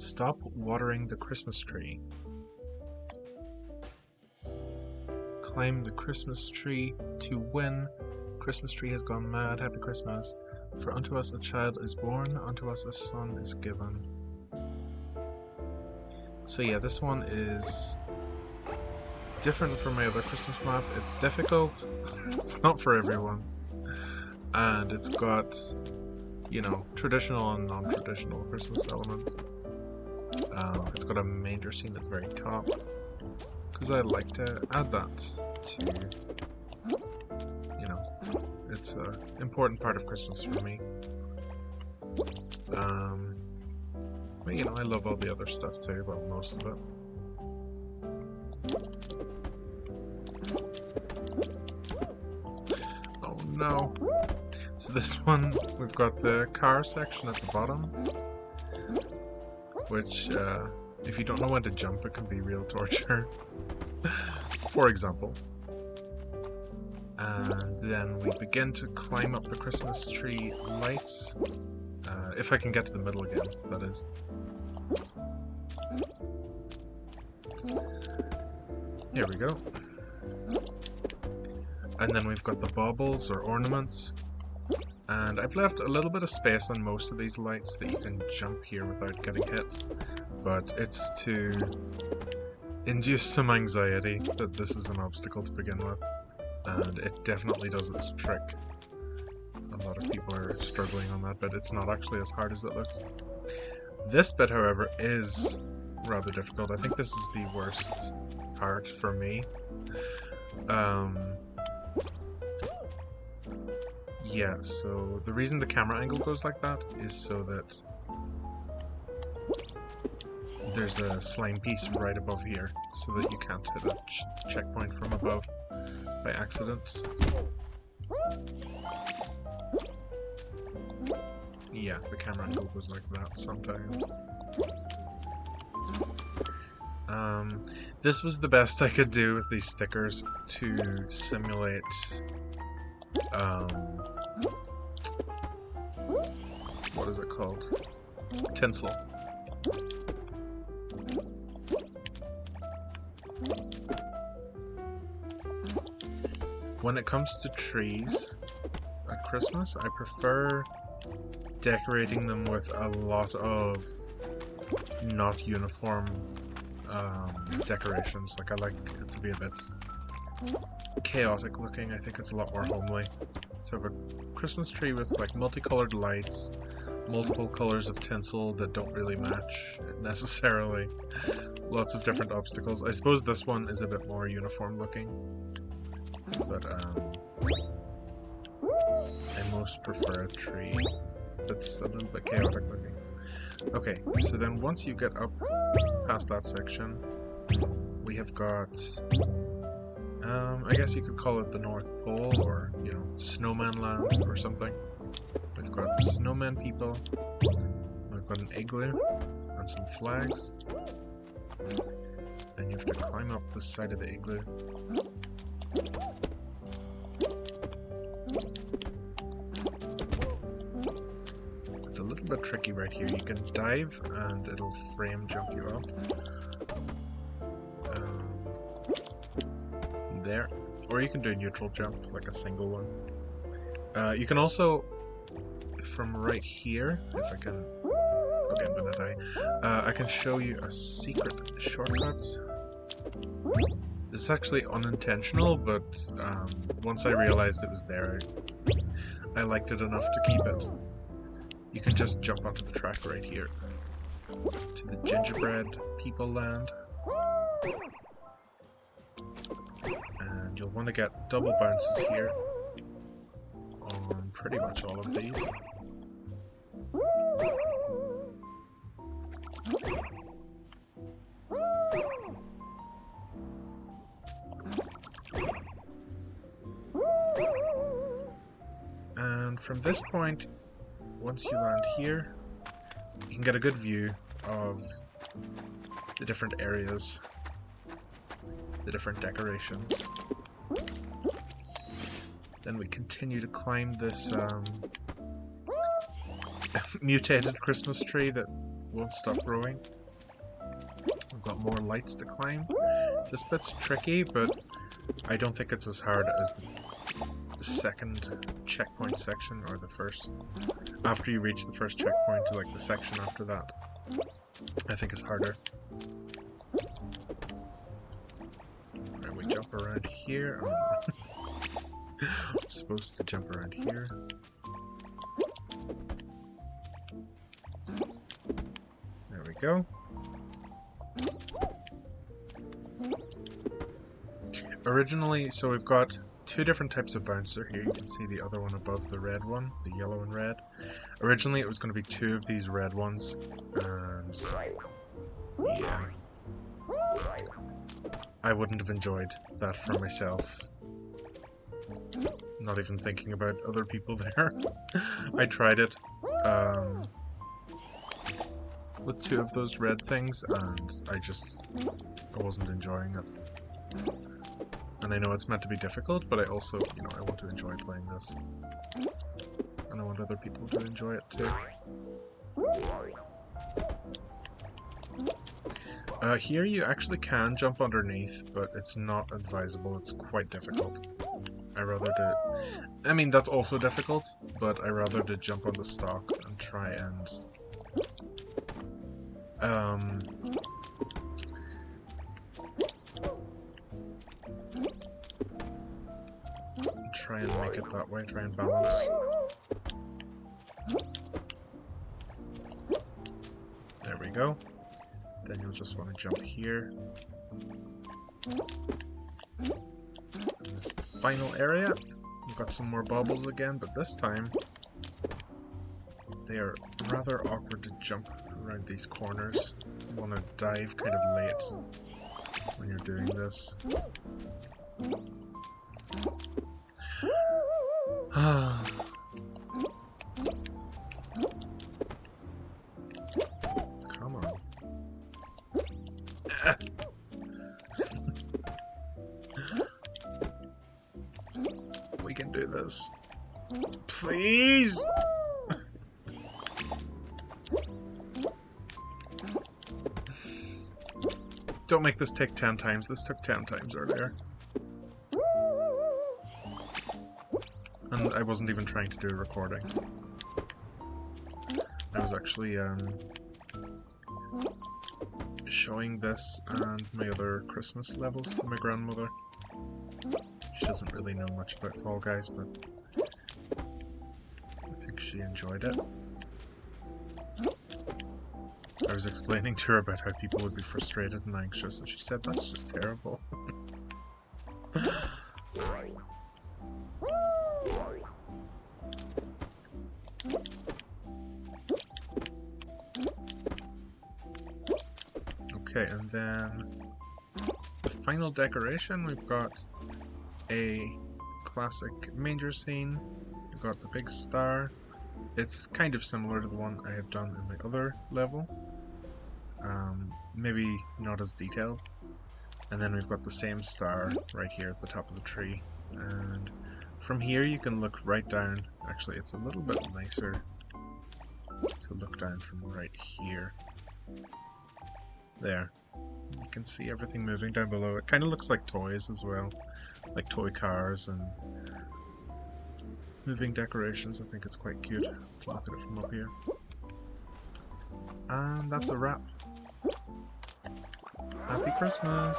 Stop watering the Christmas tree. Climb the Christmas tree to win. Christmas tree has gone mad. Happy Christmas. For unto us a child is born, unto us a son is given. So yeah, this one is different from my other Christmas map. It's difficult. It's not for everyone. And it's got, you know, traditional and non-traditional Christmas elements. It's got a manger scene at the very top, because I like to add that to, you know, it's an important part of Christmas for me. But you know, I love all the other stuff too, well, most of it. Oh no. So this one, we've got the car section at the bottom, which, if you don't know when to jump, it can be real torture. For example. And then we begin to climb up the Christmas tree lights. If I can get to the middle again, that is. Here we go. And then we've got the baubles or ornaments. And I've left a little bit of space on most of these lights that you can jump here without getting hit. But it's to induce some anxiety that this is an obstacle to begin with. And it definitely does its trick. A lot of people are struggling on that bit. It's not actually as hard as it looks. This bit, however, is rather difficult. I think this is the worst part for me. Yeah, so the reason the camera angle goes like that is so that there's a slime piece right above here, so that you can't hit a checkpoint from above by accident. Yeah, the camera angle goes like that sometimes. This was the best I could do with these stickers to simulate what is it called? Tinsel. When it comes to trees at Christmas, I prefer decorating them with a lot of not uniform decorations. Like, I like it to be a bit chaotic looking. I think it's a lot more homely to have a Christmas tree with like multicolored lights, multiple colors of tinsel that don't really match necessarily, lots of different obstacles. I suppose this one is a bit more uniform looking, but I most prefer a tree that's a little bit chaotic looking. Okay, so then once you get up past that section, we have got, I guess you could call it the North Pole, or, you know, Snowman Land or something. We've got Snowmen People, we've got an igloo, and some flags. And you have to climb up the side of the igloo. It's a little bit tricky right here. You can dive and it'll frame jump you up. There. Or you can do a neutral jump, like a single one. You can also, from right here, if I can... Okay, I'm gonna die. I can show you a secret shortcut. This is actually unintentional, but once I realized it was there, I liked it enough to keep it. You can just jump onto the track right here to the Gingerbread People land. And you'll want to get double bounces here on pretty much all of these. And from this point, once you land here, you can get a good view of the different areas, the different decorations. Then we continue to climb this mutated Christmas tree that won't stop growing. We've got more lights to climb. This bit's tricky, but I don't think it's as hard as the second checkpoint section, or the first. After you reach the first checkpoint, to like the section after that, I think it's harder. Right, we jump around here. I'm supposed to jump around here. There we go. Originally, so we've got two different types of bouncer here. You can see the other one above the red one, the yellow and red. Originally it was going to be two of these red ones, and yeah, I wouldn't have enjoyed that for myself. Not even thinking about other people there. I tried it with two of those red things, and I wasn't enjoying it. And I know it's meant to be difficult, but I also, you know, I want to enjoy playing this. And I want other people to enjoy it too. Here you actually can jump underneath, but it's not advisable. It's quite difficult. I rather do... I mean, that's also difficult, but I rather to jump on the stalk and try and... try and make it that way, try and balance. There we go. Then you'll just want to jump here. And this is the final area. We've got some more bubbles again, but this time they are rather awkward to jump around these corners. You want to dive kind of late when you're doing this. Come on. We can do this. Please! Don't make this take 10 times. This took 10 times earlier. And I wasn't even trying to do a recording. I was actually showing this and my other Christmas levels to my grandmother. She doesn't really know much about Fall Guys, but I think she enjoyed it. I was explaining to her about how people would be frustrated and anxious, and she said, "That's just terrible." Okay, and then the final decoration, we've got a classic manger scene. We've got the big star. It's kind of similar to the one I have done in my other level. Maybe not as detailed. And then we've got the same star right here at the top of the tree. And from here you can look right down. Actually, it's a little bit nicer to look down from right here. There. You can see everything moving down below. It kind of looks like toys as well. Like toy cars and moving decorations. I think it's quite cute to look at it from up here. And that's a wrap. Happy Christmas!